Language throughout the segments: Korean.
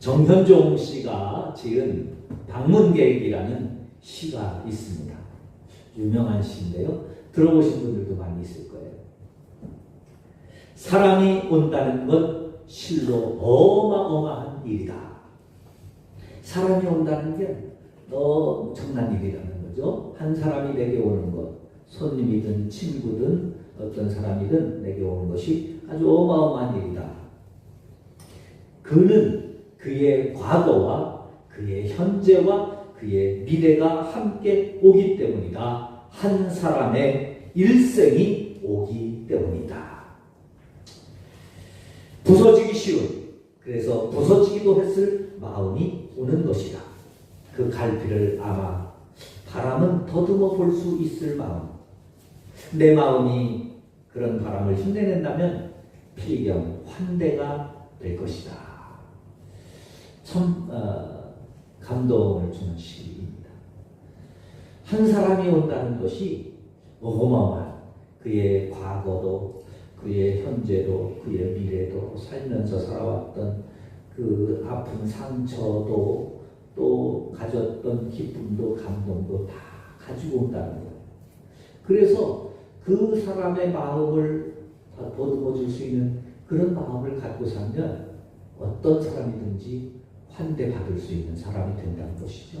정현종 씨가 지은 방문객이라는 시가 있습니다. 유명한 시인데요. 들어보신 분들도 많이 있을 거예요. 사람이 온다는 건 실로 어마어마한 일이다. 사람이 온다는 게 엄청난 일이라는 거죠. 한 사람이 내게 오는 것, 손님이든 친구든 어떤 사람이든 내게 오는 것이 아주 어마어마한 일이다. 그는 그의 과거와 그의 현재와 그의 미래가 함께 오기 때문이다. 한 사람의 일생이 오기 때문이다. 부서지기 쉬운, 그래서 부서지기도 했을 마음이 오는 것이다. 그 갈피를 아마 바람은 더듬어 볼 수 있을 마음. 내 마음이 그런 바람을 흉내낸다면 필경 환대가 될 것이다. 참 감동을 주는 시입니다. 한 사람이 온다는 것이 어마어마한 그의 과거도 그의 현재도 그의 미래도 살면서 살아왔던 그 아픈 상처도 또 가졌던 기쁨도 감동도 다 가지고 온다는 거예요. 그래서 그 사람의 마음을 보듬어 줄 수 있는 그런 마음을 갖고 살면 어떤 사람이든지 환대받을 수 있는 사람이 된다는 것이죠.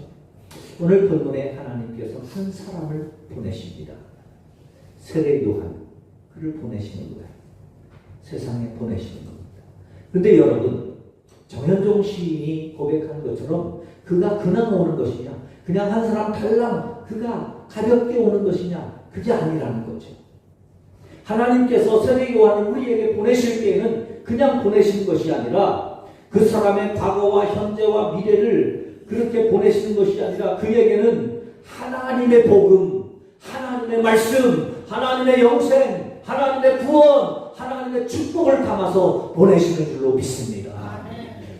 오늘 본문에 하나님께서 한 사람을 보내십니다. 세례 요한, 그를 보내시는 거예요. 세상에 보내시는 겁니다. 근데 여러분, 정현종 시인이 고백한 것처럼 그가 그냥 오는 것이냐, 그냥 한 사람 달랑 그가 가볍게 오는 것이냐, 그게 아니라는 거죠. 하나님께서 세례 요한을 우리에게 보내실 때에는 그냥 보내시는 것이 아니라 그 사람의 과거와 현재와 미래를 그렇게 보내시는 것이 아니라 그에게는 하나님의 복음, 하나님의 말씀, 하나님의 영생, 하나님의 구원, 하나님의 축복을 담아서 보내시는 줄로 믿습니다.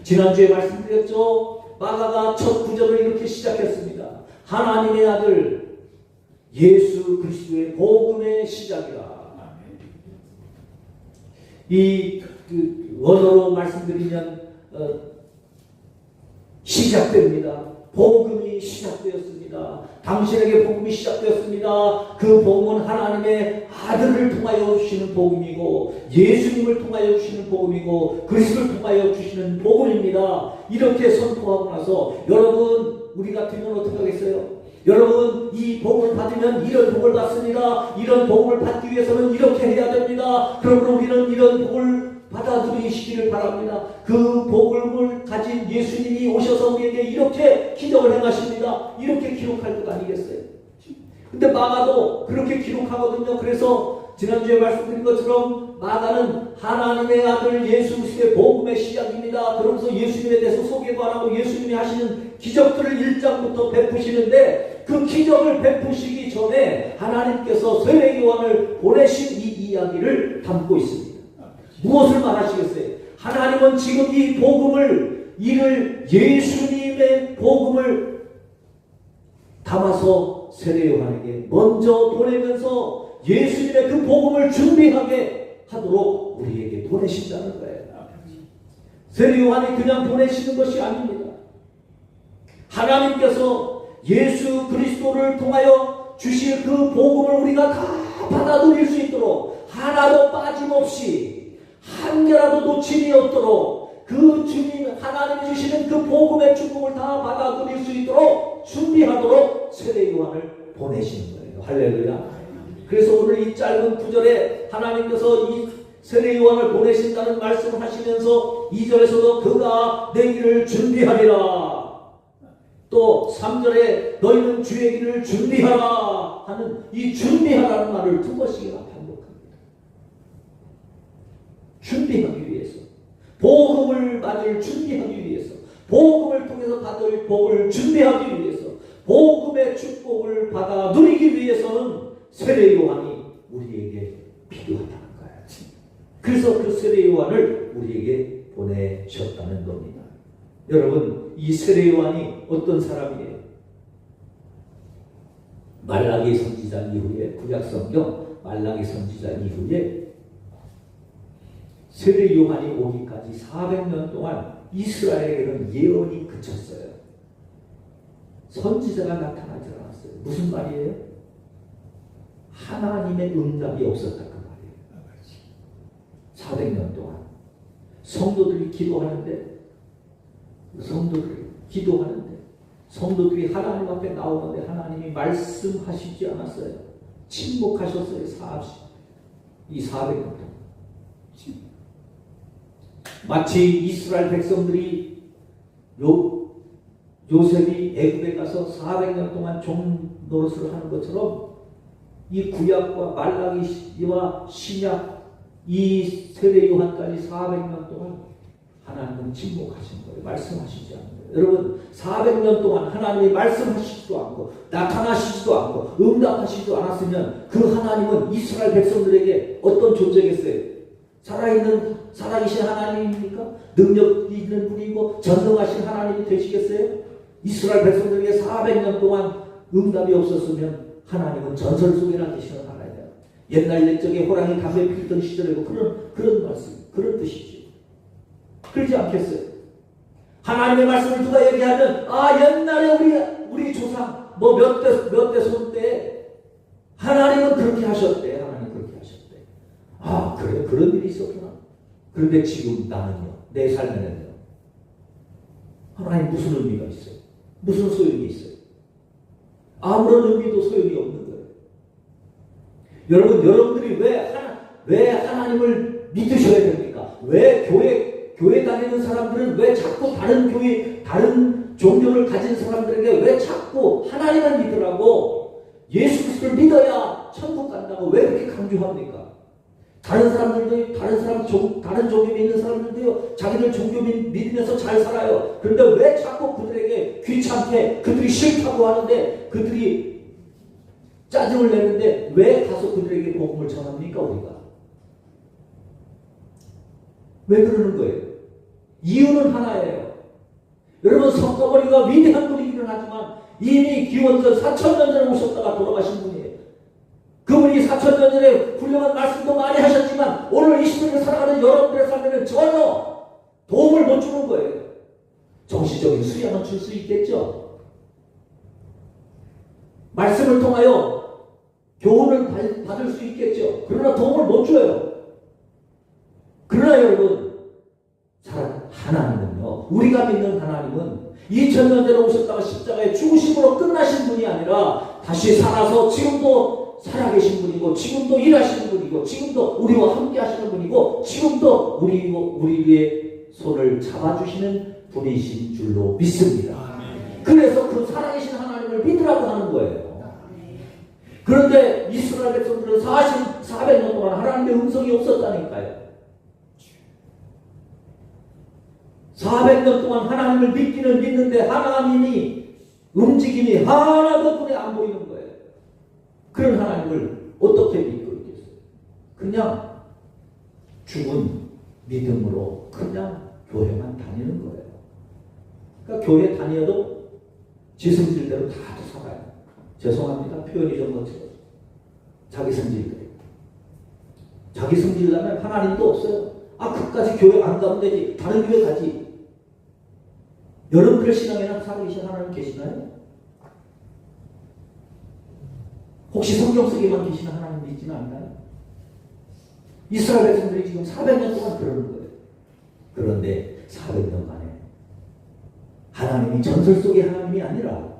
지난주에 말씀드렸죠. 마가가 첫 구절을 이렇게 시작했습니다. 하나님의 아들 예수 그리스도의 복음의 시작이라. 이 원어로 말씀드리면 시작됩니다. 복음이 시작되었습니다. 당신에게 복음이 시작되었습니다. 그 복음은 하나님의 아들을 통하여 주시는 복음이고 예수님을 통하여 주시는 복음이고 그리스도를 통하여 주시는 복음입니다. 이렇게 선포하고 나서 여러분, 우리 같으면 어떻게 하겠어요? 여러분, 이 복음을 받으면 이런 복을 받습니다. 이런 복음을 받기 위해서는 이렇게 해야 됩니다. 그러므로 우리는 이런 복을 받아들이시기를 바랍니다. 그 복음을 가진 예수님이 오셔서 우리에게 이렇게 기적을 행하십니다. 이렇게 기록할 것 아니겠어요? 근데 마가도 그렇게 기록하거든요. 그래서 지난주에 말씀드린 것처럼 마가는 하나님의 아들 예수 그리스도의 복음의 시작입니다. 그러면서 예수님에 대해서 소개도 안 하고 예수님이 하시는 기적들을 1장부터 베푸시는데 그 기적을 베푸시기 전에 하나님께서 세례 요한을 보내신 이 이야기를 담고 있습니다. 무엇을 말하시겠어요? 하나님은 지금 이 복음을, 이를 예수님의 복음을 담아서 세례 요한에게 먼저 보내면서 예수님의 그 복음을 준비하게 하도록 우리에게 보내신다는 거예요. 세례 요한이 그냥 보내시는 것이 아닙니다. 하나님께서 예수 그리스도를 통하여 주실 그 복음을 우리가 다 받아들일 수 있도록 하나도 빠짐없이 한 개라도 놓침이 없도록 그 주님 하나님이 주시는 그 복음의 축복을 다 받아들일 수 있도록 준비하도록 세례 요한을 보내시는 거예요. 할렐루야. 그래서 오늘 이 짧은 구절에 하나님께서 이 세례 요한을 보내신다는 말씀을 하시면서 2절에서도 그가 내 길을 준비하리라. 또 3절에 너희는 주의 길을 준비하라 하는 이 준비하라는 말을 두 번씩이나 반복합니다. 준비하기 위해서, 복음을 맞을 준비하기 위해서, 복음을 통해서 받을 복을 준비하기 위해서, 복음의 축복을 받아 누리기 위해서는 세례 요한이 우리에게 필요하다는 거예요. 그래서 그 세례 요한을 우리에게 보내셨다는 겁니다. 여러분, 이 세례 요한이 어떤 사람이에요? 말라기 선지자 이후에, 구약성경 말라기 선지자 이후에 세례 요한이 오기까지 400년 동안 이스라엘에게는 예언이 그쳤어요. 선지자가 나타나지 않았어요. 무슨 말이에요? 하나님의 응답이 없었다 그 말이에요. 400년 동안 성도들이 기도하는데 성도들이 하나님 앞에 나오는데 하나님이 말씀하시지 않았어요. 침묵하셨어요. 이 400년 동안. 마치 이스라엘 백성들이 요셉이 애굽에 가서 400년 동안 종 노릇을 하는 것처럼 이 구약과 말라기와 신약 이 세례 요한까지 400년 동안 하나님은 침묵하신 거예요. 말씀하시지 않는 거예요. 여러분 400년 동안 하나님이 말씀하시지도 않고 나타나시지도 않고 응답하시지도 않았으면 그 하나님은 이스라엘 백성들에게 어떤 존재겠어요? 살아계신 하나님입니까? 능력 있는 분이고 전능하신 하나님이 되시겠어요? 이스라엘 백성들에게 400년 동안 응답이 없었으면 하나님은 전설 속에나 계시는 하나님이에요. 옛날 옛적에 호랑이 담배 피던 시절에도 그런 말씀, 그런 뜻이지. 그러지 않겠어요? 하나님의 말씀을 누가 얘기하면 옛날에 우리 조상 몇 대 손 때 하나님은 그렇게 하셨대. 하나님 그렇게 하셨대. 그래 그런 일이 있었구나. 그런데 지금 나는요, 내 삶에는요, 하나님 무슨 의미가 있어요? 무슨 소용이 있어요? 아무런 의미도 소용이 없는 거예요. 여러분들이 왜 하나님을 믿으셔야 됩니까? 왜 교회 다니는 사람들은 왜 자꾸 다른 종교를 가진 사람들에게 왜 자꾸 하나님을 믿으라고, 예수 그리스도를 믿어야 천국 간다고 왜 그렇게 강조합니까? 다른 종교 믿는 사람들도요, 자기들 종교 믿으면서 잘 살아요. 그런데 왜 자꾸 그들에게 귀찮게, 그들이 싫다고 하는데, 그들이 짜증을 내는데 왜 가서 그들에게 복음을 전합니까, 우리가? 왜 그러는 거예요? 이유는 하나예요. 여러분, 석가모니가 위대한 분이기는 하지만 이미 기원전 4,000년 전에 오셨다가 돌아가신 분이에요. 그분이 4,000년 전에 훌륭한 말씀도 많이 하셨지만 오늘 이 시대를 살아가는 여러분들의 삶에는 전혀 도움을 못 주는 거예요. 정신적인 수양은 줄 수 있겠죠. 말씀을 통하여 교훈을 받을 수 있겠죠. 그러나 도움을 못 줘요. 그러나 여러분, 하나님은요, 우리가 믿는 하나님은 2000년 전에 오셨다가 십자가에 죽으심으로 끝나신 분이 아니라 다시 살아서 지금도 살아계신 분이고, 지금도 일하시는 분이고, 지금도 우리와 함께 하시는 분이고, 지금도 우리의 손을 잡아주시는 분이신 줄로 믿습니다. 그래서 그 살아계신 하나님을 믿으라고 하는 거예요. 그런데 이스라엘 백성들은 400년 동안 하나님의 음성이 없었다니까요. 400년 동안 하나님을 믿기는 믿는데 하나님이 움직임이 하나도 눈에 안 보이는 거예요. 그런 하나님을 어떻게 믿고 있겠어요? 그냥 죽은 믿음으로 그냥 교회만 다니는 거예요. 그러니까 교회 다녀도 지성질대로 다 살아요. 죄송합니다. 표현이 좀 거칠어요. 자기 성질대로. 자기 성질나면 하나님도 없어요. 끝까지 교회 안 가면 되지. 다른 교회 가지. 여러분들 신앙에는 살아계신 하나님 계시나요? 혹시 성경 속에만 계시는 하나님 믿지는 않나요? 이스라엘 백성들이 지금 400년 동안 그러는 거예요. 그런데 400년 만에 하나님이 전설 속의 하나님이 아니라,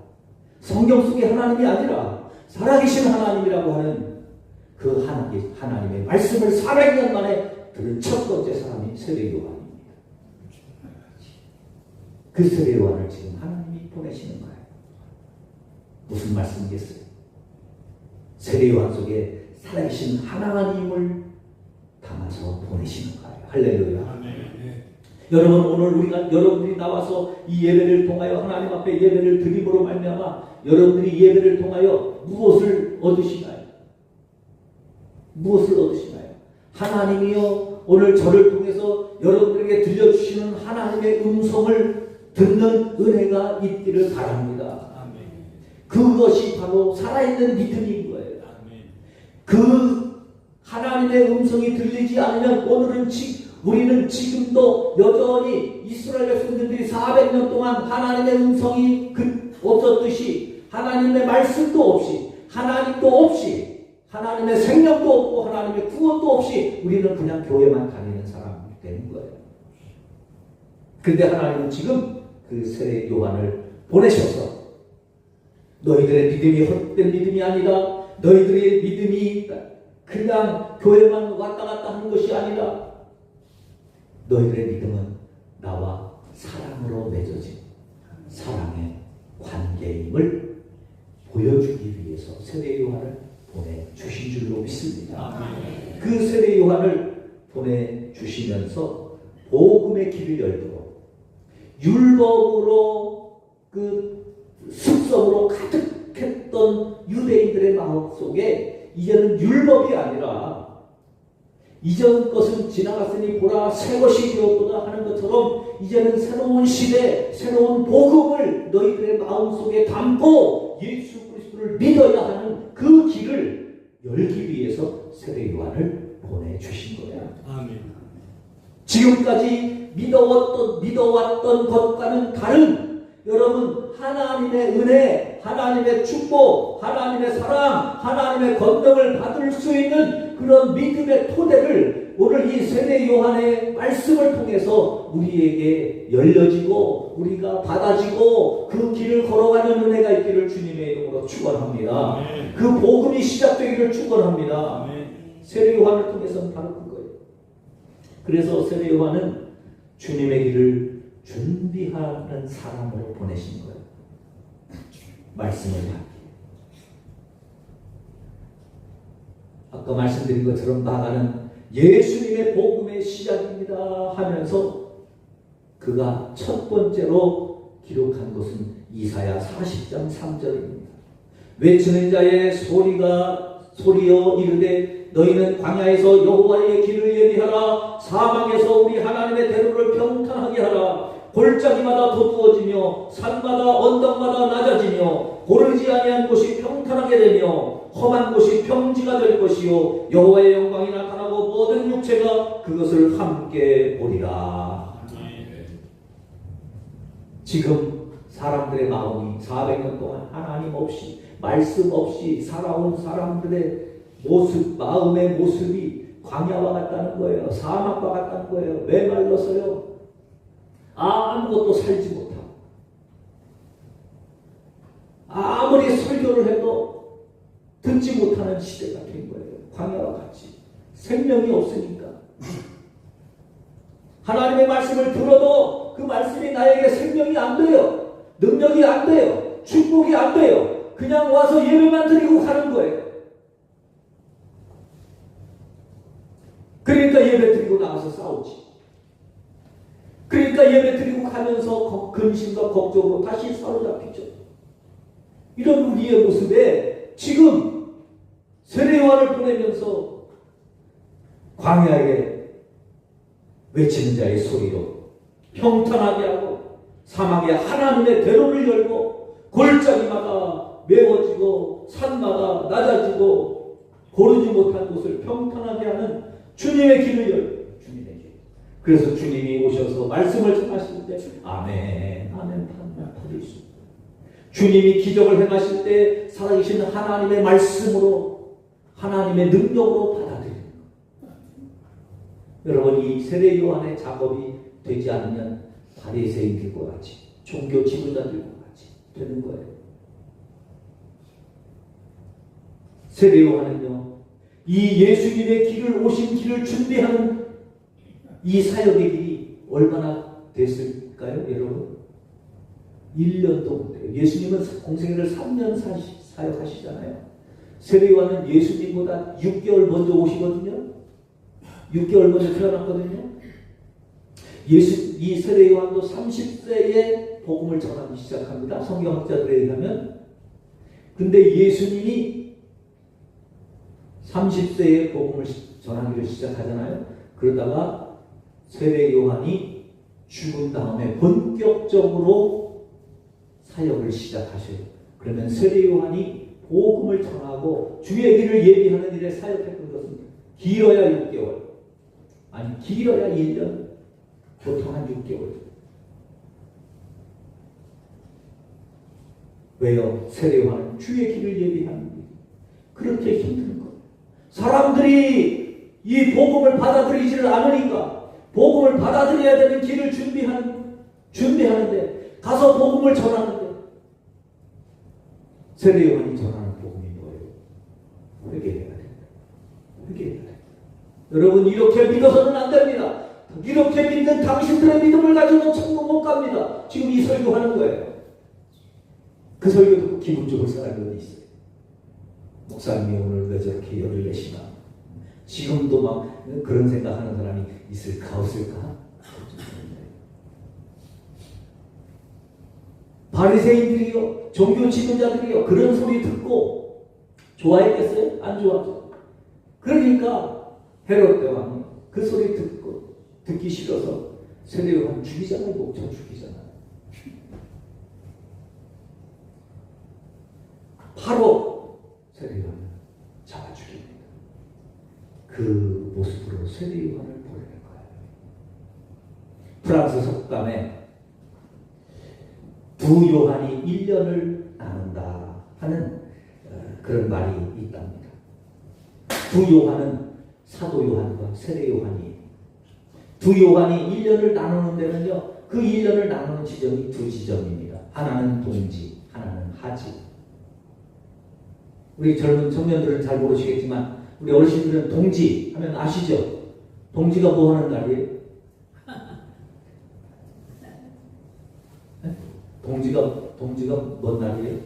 성경 속의 하나님이 아니라 살아계신 하나님이라고 하는 그 하나님의 말씀을 400년 만에 들은 첫 번째 사람이 세례 요한입니다. 그 세례 요한을 지금 하나님이 보내시는 거예요. 무슨 말씀이겠어요? 세례 요한 속에 살아계신 하나님을 담아서 보내시는 거예요. 할렐루야. 여러분, 오늘 여러분들이 나와서 이 예배를 통하여 하나님 앞에 예배를 드림으로 말미암아 여러분들이 예배를 통하여 무엇을 얻으시나요? 무엇을 얻으시나요? 하나님이요, 오늘 저를 통해서 여러분들에게 들려주시는 하나님의 음성을 듣는 은혜가 있기를 바랍니다. 그것이 바로 살아있는 믿음인 거예요. 그 하나님의 음성이 들리지 않으면 우리는 지금도 여전히 이스라엘 백성들이 400년 동안 하나님의 음성이 없었듯이 하나님의 말씀도 없이 하나님도 없이 하나님의 생명도 없고 하나님의 구원도 없이 우리는 그냥 교회만 다니는 사람이 되는 거예요. 그런데 하나님은 지금 그 세례 요한을 보내셔서 너희들의 믿음이 헛된 믿음이 아니다. 너희들의 믿음이 그냥 교회만 왔다 갔다 하는 것이 아니라 너희들의 믿음은 나와 사랑으로 맺어진 사랑의 관계임을 보여주기 위해서 세례 요한을 보내주신 줄로 믿습니다. 그 세례 요한을 보내주시면서 복음의 길을 열도록 율법으로 그 습성으로 가득했던 유대인들의 마음속에 이제는 율법이 아니라 이전 것은 지나갔으니 보라 새 것이 되었도다 하는 것처럼 이제는 새로운 시대 새로운 복음을 너희들의 마음속에 담고 예수 그리스도를 믿어야 하는 그 길을 열기 위해서 세례 요한을 보내주신 거예요. 아멘. 지금까지 믿어왔던 것과는 다른 여러분 하나님의 은혜, 하나님의 축복, 하나님의 사랑, 하나님의 권능을 받을 수 있는 그런 믿음의 토대를 오늘 이 세례 요한의 말씀을 통해서 우리에게 열려지고 우리가 받아지고 그 길을 걸어가는 은혜가 있기를 주님의 이름으로 축원합니다. 그 복음이 시작되기를 축원합니다. 세례 요한을 통해서는 바로 그거예요. 그래서 세례 요한은 주님의 길을 준비하는 사람으로 보내신 거예요. 말씀을 받기. 아까 말씀드린 것처럼 나가는 예수님의 복음의 시작입니다 하면서 그가 첫 번째로 기록한 것은 이사야 40장 3절입니다. 외치는 자의 소리여 이르되 너희는 광야에서 여호와의 길을 예비하라. 사막에서 우리 하나님의 대로를 평탄하게 하라. 골짜기마다 돋구어지며 산마다 언덕마다 낮아지며 고르지 아니한 곳이 평탄하게 되며 험한 곳이 평지가 될 것이요 여호와의 영광이 나타나고 모든 육체가 그것을 함께 보리라. 지금 사람들의 마음이 400년 동안 하나님 없이 말씀 없이 살아온 사람들의 모습, 마음의 모습이 광야와 같다는 거예요. 사막과 같다는 거예요. 왜 말랐어요? 아무것도 살지 못하고 아무리 설교를 해도 듣지 못하는 시대가 된 거예요. 광야와 같이 생명이 없으니까 하나님의 말씀을 들어도 그 말씀이 나에게 생명이 안 돼요. 능력이 안 돼요. 축복이 안 돼요. 그냥 와서 예배만 드리고 가는 거예요. 그러니까 예배 드리고 나가서 싸우지. 그러니까 예배 드리고 가면서 근심과 걱정으로 다시 사로잡히죠. 이런 우리의 모습에 지금 세례 요한을 보내면서 광야에 외치는 자의 소리로 평탄하게 하고 사막에 하나님의 대로를 열고 골짜기마다 메워지고 산마다 낮아지고 고르지 못한 곳을 평탄하게 하는 주님의 길을 열고 주님의 길. 그래서 주님이 오셔서 말씀을 전하실 때 아멘 아멘 받을 수 있어요. 주님이 기적을 행하실 때 살아계신 하나님의 말씀으로 하나님의 능력으로 받아들이는 거예요. 여러분 이 세례 요한의 작업이 되지 않으면 바리새인들과 같이 종교 지도자들과 같이 되는 거예요. 세례 요한은요 이 예수님의 길을 오신 길을 준비하는 이 사역의 길이 얼마나 됐을까요 여러분? 1년도 못해요. 예수님은 공생애를 3년 사역하시잖아요. 세례 요한은 예수님보다 6개월 먼저 오시거든요. 6개월 먼저 태어났거든요. 이 세례 요한도 30세에 복음을 전하기 시작합니다. 성경학자들에 의하면. 근데 예수님이 30세에 복음을 전하기를 시작하잖아요. 그러다가 세례 요한이 죽은 다음에 본격적으로 사역을 시작하셔요. 그러면 세례 요한이 복음을 전하고 주의 길을 예비하는 일에 사역했던 것은 길어야 6개월. 아니 길어야 1년, 보통 한 6개월. 왜요? 세례요한은 주의 길을 예비하는 일. 그렇게 힘든 거예요. 사람들이 이 복음을 받아들이지를 않으니까 복음을 받아들여야 되는 길을 준비하는데 가서 복음을 전하는데 세례요한이 전하는 복음이 뭐예요? 회개해야 된다. 회개해야 된다. 여러분 이렇게 믿어서는 안 됩니다. 이렇게 믿는 당신들의 믿음을 가지고는 천국 못 갑니다. 지금 이 설교하는 거예요. 그 설교 듣고 기분 좋을 사람이 어디 있어요? 목사님이 오늘 왜 저렇게 열을 내시나? 지금도 막 그런 생각하는 사람이 있을까 없을까? 바리새인들이요, 종교 지도자들이요, 그런 소리 듣고 좋아했겠어요? 안 좋아하죠. 그러니까 헤롯 대왕이 그 소리 듣기 싫어서 세례요한 죽이잖아요. 목자 죽이잖아요. 바로 세례요한을 잡아 죽입니다. 그 모습으로 세례요한을 보내는 거예요. 프랑스 석감에 두 요한이 1년을 나눈다 하는 그런 말이 있답니다. 두 요한은 사도 요한과 세례 요한이, 두 요한이 1년을 나누는 데는요, 그 1년을 나누는 지점이 두 지점입니다. 하나는 동지, 하나는 하지. 우리 젊은 청년들은 잘 모르시겠지만 우리 어르신들은 동지 하면 아시죠? 동지가 뭐 하는 날이에요? 네? 동지가 뭔 날이에요?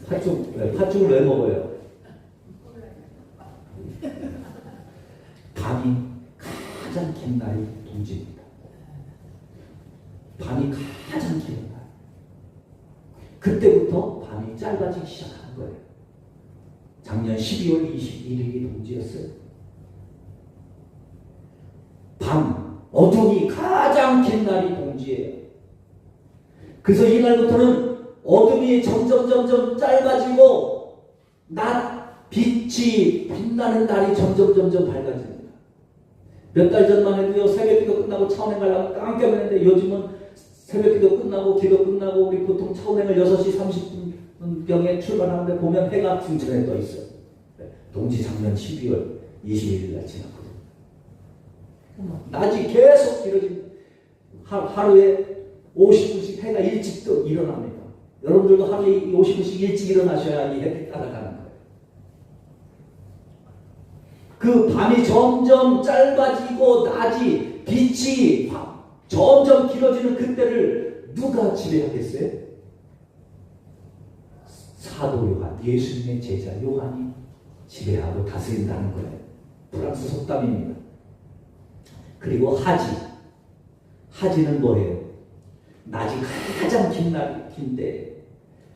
팥죽을 왜 먹어요? 밤이 가장 긴 날이 동지입니다. 밤이 가장 긴 날. 그때부터 밤이 짧아지기 시작한 거예요. 작년 12월 21일이 동지였어요. 어둠이 가장 긴 날이 동지예요. 그래서 이날부터는 어둠이 점점 짧아지고 빛이 빛나는 날이 점점 밝아집니다. 몇 달 전만 해도요, 새벽기도 끝나고 차원행 가려면 깜깜했는데 요즘은 새벽기도 끝나고 기도 끝나고 우리 보통 차원행을 6시 30분경에 출발하는데 보면 해가 중천에 떠 있어요. 동지 작년 12월 21일 날 지났거든요. 낮이 계속 길어집니다. 하루에 50분씩 해가 일찍 또 일어납니다. 여러분들도 하루에 50분씩 일찍 일어나셔야 이 해를 따라가는 거예요. 그 밤이 점점 짧아지고 빛이 점점 길어지는 그때를 누가 지배하겠어요? 사도 요한, 예수님의 제자 요한이 지배하고 다스린다는 거예요. 프랑스 속담입니다. 그리고 하지는 뭐예요? 낮이 가장 긴데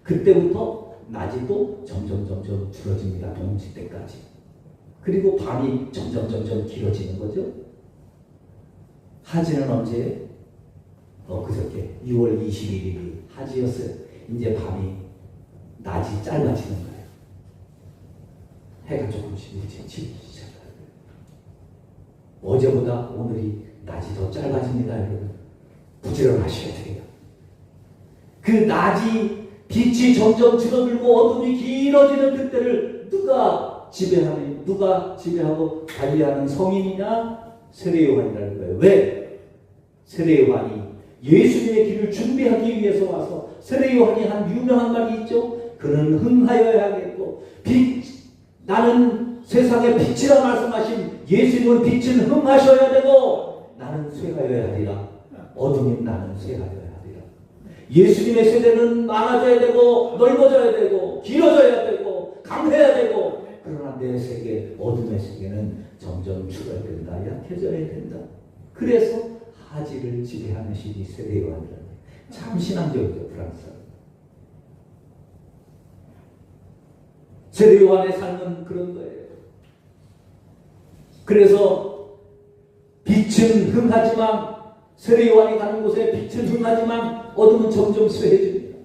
그때부터 낮이 또 점점 줄어집니다. 동지 때까지. 그리고 밤이 점점 길어지는 거죠. 하지는 언제? 그저께 6월 21일이 하지였어요. 이제 낮이 짧아지는 거예요. 해가 조금씩 일찍 지기 시작해요. 어제보다 오늘이 낮이 더 짧아집니다. 여러분 부지런하셔야 돼요. 그 빛이 점점 줄어들고 어둠이 길어지는 그때를 누가 지배하고 관리하는 성인이냐? 세례요한이라는 거예요. 왜? 세례요한이 예수님의 길을 준비하기 위해서 와서 세례요한이 한 유명한 말이 있죠. 그는 흥하여야 하겠고 나는 세상의 빛이라 말씀하신 예수님은 빛은 흥하셔야 되고 나는 쇠하여야 하리라. 어둠인 나는 쇠하여야 하리라. 예수님의 세대는 많아져야 되고 넓어져야 되고 길어져야 되고 강해야 되고, 그러나 내 세계, 어둠의 세계는 점점 줄어야 된다. 약해져야 된다. 그래서 하지를 지배하는 신이 세례요한이라는 거예요. 참 신앙적이죠. 프랑스. 세례요한의 삶은 그런 거예요. 그래서 빛은 흥하지만, 세례요한이 가는 곳에 빛은 흥하지만 어둠은 점점 쇠해집니다.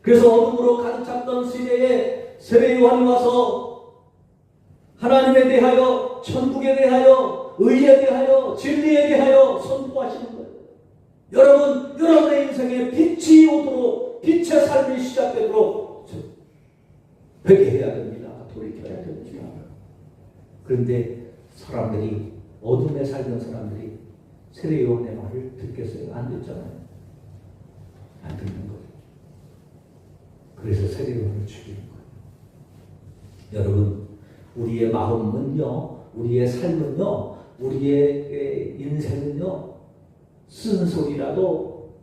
그래서 어둠으로 가득 찼던 시대에 세례요한이 와서 하나님에 대하여, 천국에 대하여, 의에 대하여 진리에 대하여 선포하시는 거예요. 여러분, 여러분의 인생에 빛이 오도록 빛의 삶이 시작되도록 회개해야 됩니다. 돌이켜야 됩니다. 그런데 사람들이 어둠에 살던 사람들이 세례 요한의 말을 듣겠어요? 안 듣잖아요. 안 듣는 거예요. 그래서 세례 요한을 죽이는 거예요. 여러분, 우리의 마음은요, 우리의 삶은요, 우리의 인생은요, 쓴소리라도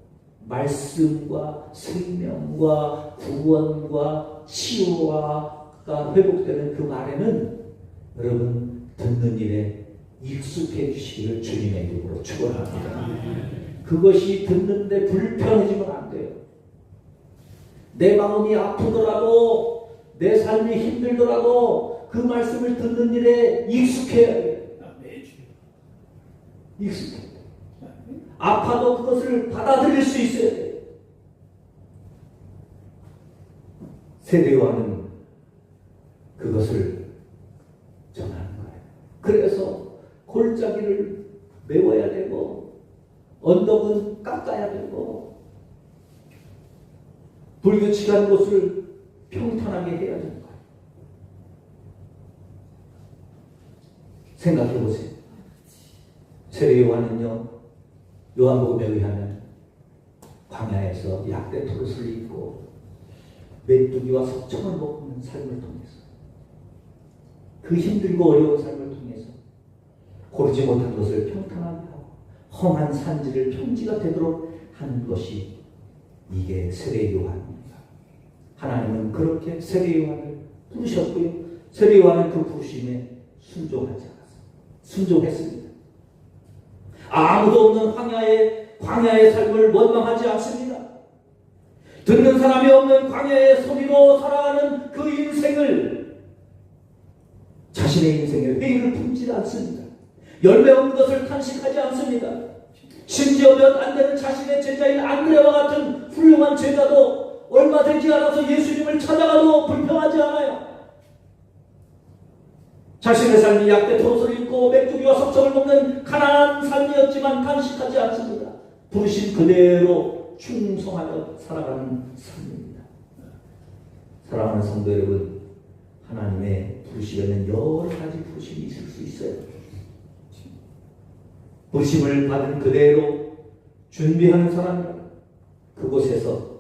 말씀과 생명과 구원과 치유가 회복되는 그 말에는 여러분 듣는 일에 익숙해지시기를 주님의 이름으로 축원합니다. 그것이 듣는데 불편해지면 안 돼요. 내 마음이 아프더라도 내 삶이 힘들더라도 그 말씀을 듣는 일에 익숙해야 돼요. 익숙해야 돼요. 아파도 그것을 받아들일 수 있어야 돼요. 세례 요한은 그것을 전하는 거예요. 그래서 골짜기를 메워야 되고 언덕은 깎아야 되고 불규칙한 곳을 평탄하게 해야 되는 거예요. 생각해 보세요. 세례 요한은요, 요한복음에 의하면 광야에서 약대 토릇을 입고 메뚜기와 석청을 먹는 삶을 통해서 그 힘들고 어려운 삶을 통해서 고르지 못한 것을 평탄하게 하고 험한 산지를 평지가 되도록 하는 것이 이게 세례 요한입니다. 하나님은 그렇게 세례 요한을 부르셨고요. 세례 요한은 그 부르심에 순종했습니다. 아무도 없는 광야의 삶을 원망하지 않습니다. 듣는 사람이 없는 광야의 소리로 살아가는 그 인생을 자신의 인생에 회의를 품지 않습니다. 열매 없는 것을 탄식하지 않습니다. 심지어 몇 안 되는 자신의 제자인 안드레와 같은 훌륭한 제자도 얼마 되지 않아서 예수님을 찾아가도 불평하지 않아요. 자신의 삶이 약대 토롯을 입고 메뚜기와 석청을 먹는 가난한 삶이었지만 탄식하지 않습니다. 부르신 그대로 충성하며 살아가는 삶입니다. 사랑하는 성도 여러분, 하나님의 부르심에는 여러 가지 부르심이 있을 수 있어요. 부르심을 받은 그대로 준비하는 사람은 그곳에서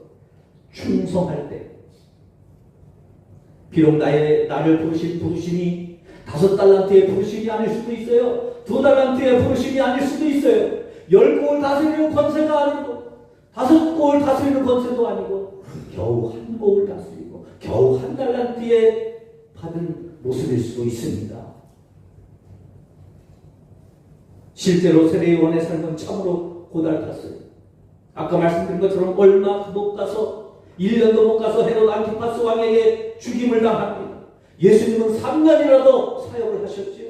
충성할 때, 비록 나를 부르신 부르심이 5달란트의 부르심이 아닐 수도 있어요. 2달란트의 부르심이 아닐 수도 있어요. 10골 다스리는 권세가 아니고 5골 다스리는 권세도 아니고 겨우 1골 다스리고 겨우 1달란트에 받은 모습일 수도 있습니다. 실제로 세례 요한의 삶은 참으로 고달팠어요. 아까 말씀드린 것처럼 얼마 못 가서 1년도 못 가서 헤롯 안티파스 왕에게 죽임을 당합니다. 예수님은 3년이라도 사역을 하셨지요.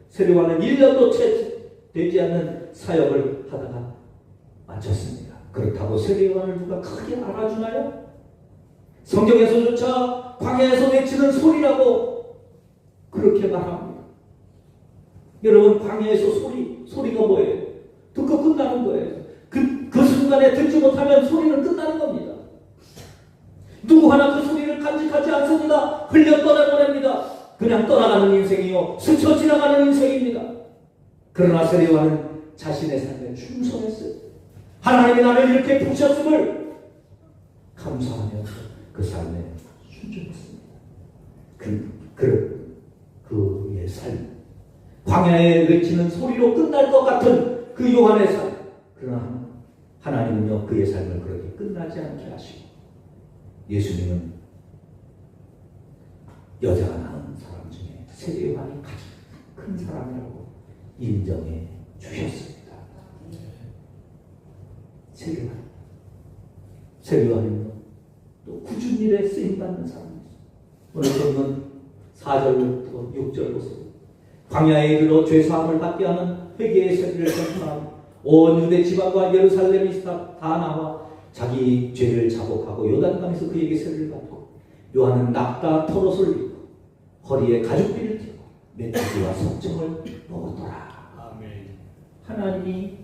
세례 요한은 1년도 채 되지 않는 사역을 하다가 마쳤습니다. 그렇다고 세례 요한을 누가 크게 알아주나요? 성경에서조차 광야에서 외치는 소리라고 그렇게 말합니다. 여러분, 광야에서 소리가 뭐예요? 듣고 끝나는 거예요. 그 순간에 듣지 못하면 소리는 끝나는 겁니다. 누구 하나 그 소리를 간직하지 않습니다. 흘려 떠나보냅니다. 그냥 떠나가는 인생이요, 스쳐 지나가는 인생입니다. 그러나 세례 요한은 자신의 삶에 충성했어요. 하나님이 나를 이렇게 부르셨음을 감사하면서 그 삶에 순종했습니다. 그의 삶, 광야에 외치는 소리로 끝날 것 같은 그 요한의 삶, 그러나 하나님은요, 그의 삶을 그렇게 끝나지 않게 하시고 예수님은 여자가 낳은 사람 중에 세례 요한이 가장 큰 사람이라고 인정해 주셨습니다. 세례 요한은요, 또 굳은 일에 쓰임받는 사람입니다. 오늘 본문 4절부터 6절 보세요. 광야에 이르러 죄사함을 받게 하는 회개의 세례를 전파하며 온 유대 지방과 예루살렘이 다 나와 자기 죄를 자복하고 요단강에서 그에게 세례를 받고 요한은 낙타 토롯을 입고 허리에 가죽비를 띠고 메뚜기와 석청을 먹었더라. 하나님이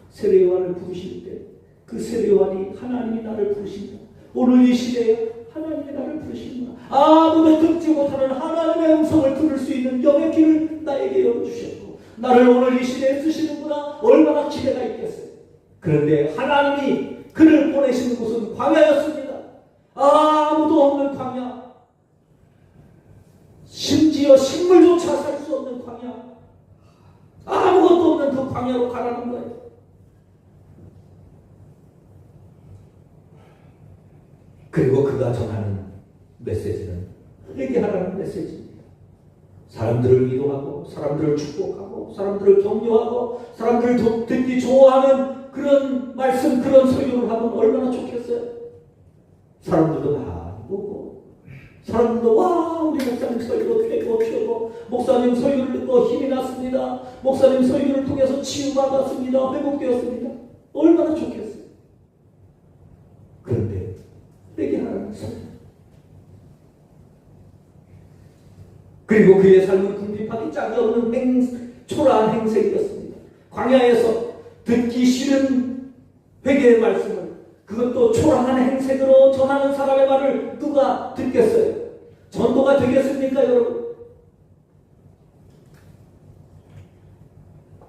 세례 요한을 부르실 때 그 세례 요한이 하나님이 나를 부르신다. 오늘 이 시대에 하나님이 나를 부르신다. 아무도 듣지 못하는 하나님의 음성을 들을 수 있는 영의 길을 나에게 열어주셨고 나를 오늘 이 시대에 쓰시는구나. 얼마나 기대가 있겠어요. 그런데 하나님이 그를 보내시는 곳은 광야였습니다. 아무도 없는 광야, 심지어 식물조차 살 수 없는 광야, 아무것도 없는 그 광야로 가라는 거예요. 그리고 그가 전하는 메시지는 회개하라는 메시지입니다. 사람들을 위로하고 사람들을 축복하고 사람들을 격려하고 사람들을 듣기 좋아하는 그런 말씀, 그런 설교를 하면 얼마나 좋겠어요. 사람들도 다 보고 사람들도 와 우리 목사님 설교 되고 피우고 목사님 설교를 듣고 힘이 났습니다. 목사님 설교를 통해서 치유받았습니다. 회복되었습니다. 얼마나 좋겠어요. 그런데 회개하라는 소리. 그리고 그의 삶은 궁핍하기 짝이 없는 초라한 행색이었습니다. 광야에서 듣기 싫은 회개의 말씀을 그것도 초라한 행색으로 전하는 사람의 말을 누가 듣겠어요? 전도가 되겠습니까, 여러분?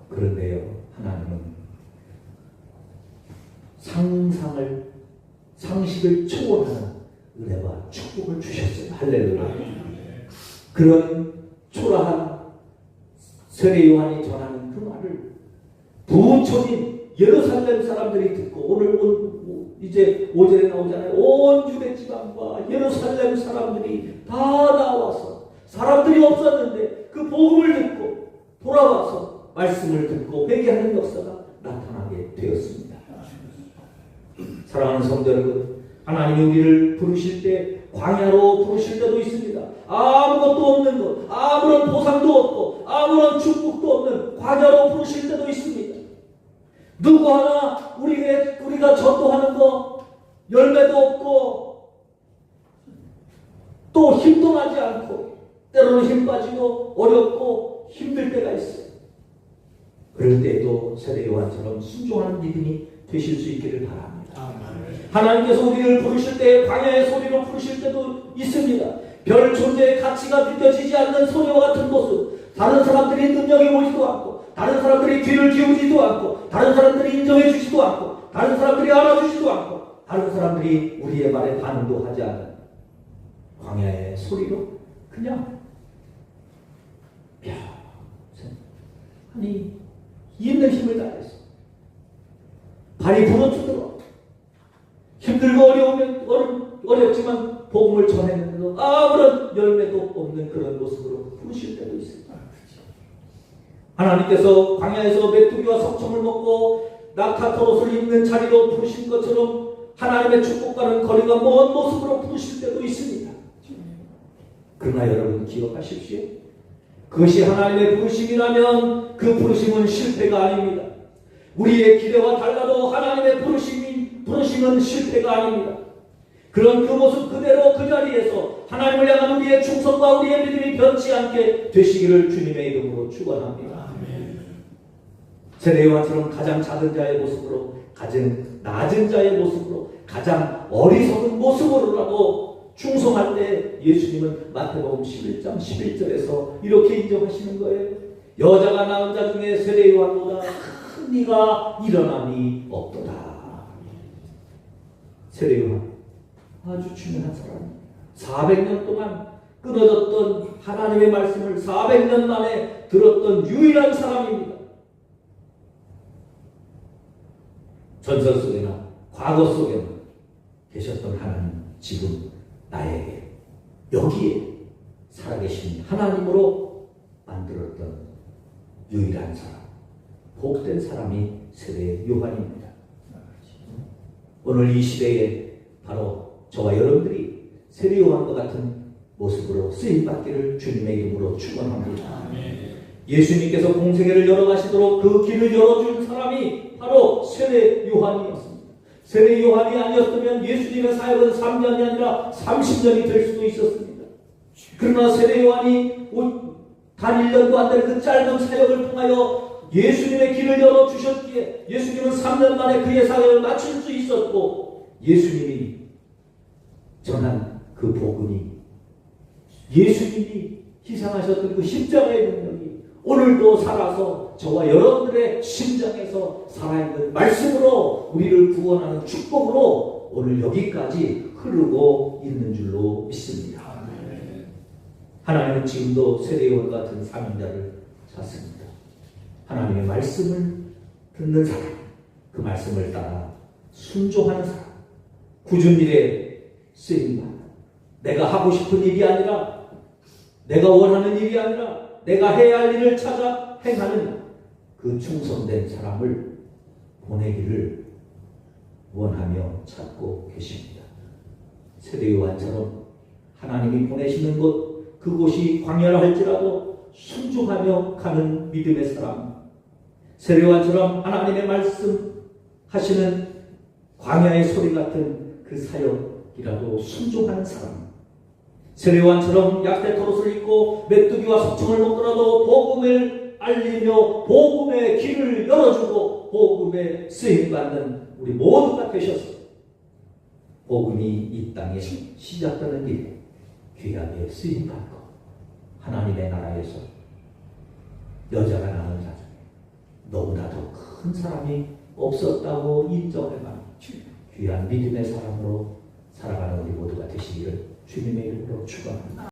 그런데요, 하나님은 상식을 초월하는 은혜와 축복을 주셨어요. 할렐루야. 그런 초라한 세례 요한이 전하는 그 말을 부천인 예루살렘 사람들이 듣고 오늘 이제 5절에 나오잖아요. 온 유대 지방과 예루살렘 사람들이 다 나와서 사람들이 없었는데 그 복음을 듣고 돌아와서 말씀을 듣고 회개하는 역사가 나타나게 되었습니다. 사랑하는 성도 여러분, 하나님이 우리를 부르실 때 광야로 부르실 때도 있습니다. 아무것도 없는 것, 아무런 보상도 없고 아무런 축복도 없는 광야로 부르실 때도 있습니다. 누구 하나 우리가 전도하는 거 열매도 없고 또 힘도 나지 않고 때로는 힘 빠지고 어렵고 힘들 때가 있어요. 그럴 때에도 세례 요한처럼 순종하는 믿음이 되실 수 있기를 바랍니다. 하나님께서 우리를 부르실 때 광야의 소리로 부르실 때도 있습니다. 별 존재의 가치가 느껴지지 않는 소리와 같은 모습, 다른 사람들이 능력이 보지도 않고 다른 사람들이 귀를 기울이지도 않고 다른 사람들이 인정해 주지도 않고 다른 사람들이 알아주지도 않고 다른 사람들이 우리의 말에 반응도 하지 않는 광야의 소리로 그냥 아니 있는 힘을 다해서 발이 부러뜨도록 힘들고 어렵지만 복음을 전했는데도 아무런 열매도 없는 그런 모습으로 부르실 때도 있습니다. 하나님께서 광야에서 메뚜기와 석청을 먹고 낙타토롯을 입는 자리로 부르신 것처럼 하나님의 축복과는 거리가 먼 모습으로 부르실 때도 있습니다. 그러나 여러분 기억하십시오. 그것이 하나님의 부르심이라면 그 부르심은 실패가 아닙니다. 우리의 기대와 달라도 하나님의 부르심은 실패가 아닙니다. 그런 그 모습 그대로 그 자리에서 하나님을 향한 우리의 충성과 우리의 믿음이 변치 않게 되시기를 주님의 이름으로 축원합니다. 세례 요한처럼 가장 작은 자의 모습으로, 가장 낮은 자의 모습으로, 가장 어리석은 모습으로라도 충성할 때 예수님은 마태복음 11장 11절에서 이렇게 인정하시는 거예요. 여자가 낳은 자 중에 세례 요한보다 큰 이가 일어남이 없도다. 세례 요한 아주 중요한 사람입니다. 400년 동안 끊어졌던 하나님의 말씀을 400년 만에 들었던 유일한 사람입니다. 전설 속에나 과거 속에나 계셨던 하나님, 지금 나에게 여기에 살아계신 하나님으로 만들었던 유일한 사람, 복된 사람이 세례 요한입니다. 오늘 이 시대에 바로 저와 여러분들이 세례 요한과 같은 모습으로 쓰임받기를 주님의 이름으로 축원합니다. 예수님께서 공생애를 열어가시도록 그 길을 열어준 사람이 바로 세례 요한이었습니다. 세례 요한이 아니었다면 예수님의 사역은 3년이 아니라 30년이 될 수도 있었습니다. 그러나 세례 요한이 단 1년도 안 되는 그 짧은 사역을 통하여 예수님의 길을 열어주셨기에 예수님은 3년 만에 그의 사역을 마칠 수 있었고, 예수님이 전한 그 복음이, 예수님이 희생하셨던 그 십자가의 능력이 오늘도 살아서 저와 여러분들의 심장에서 살아있는 말씀으로 우리를 구원하는 축복으로 오늘 여기까지 흐르고 있는 줄로 믿습니다. 하나님은 지금도 세례요한 같은 사명자를 찾습니다. 하나님의 말씀을 듣는 사람, 그 말씀을 따라 순종하는 사람, 굳은 일에 쓰임받는, 내가 하고 싶은 일이 아니라, 내가 원하는 일이 아니라 내가 해야 할 일을 찾아 행하는 그 충성된 사람을 보내기를 원하며 찾고 계십니다. 세례 요한처럼 하나님이 보내시는 곳, 그곳이 광야라 할지라도 순종하며 가는 믿음의 사람, 세례 요한처럼 하나님의 말씀 하시는 광야의 소리 같은 그 사역이라도 순종하는 사람, 세례 요한처럼 약대토롯을 입고 메뚜기와 석청을 먹더라도 복음을 알리며 복음의 길을 열어주고 복음에 쓰임받는 우리 모두가 되셔서 복음이 이 땅에 시작되는 길에 귀하게 쓰임받고 하나님의 나라에서 여자가 낳은 자중에 너무나 더 큰 사람이 없었다고 인정할 만한 귀한 믿음의 사람으로 살아가는 우리 모두가 되시기를 주님의 이름으로 축원합니다.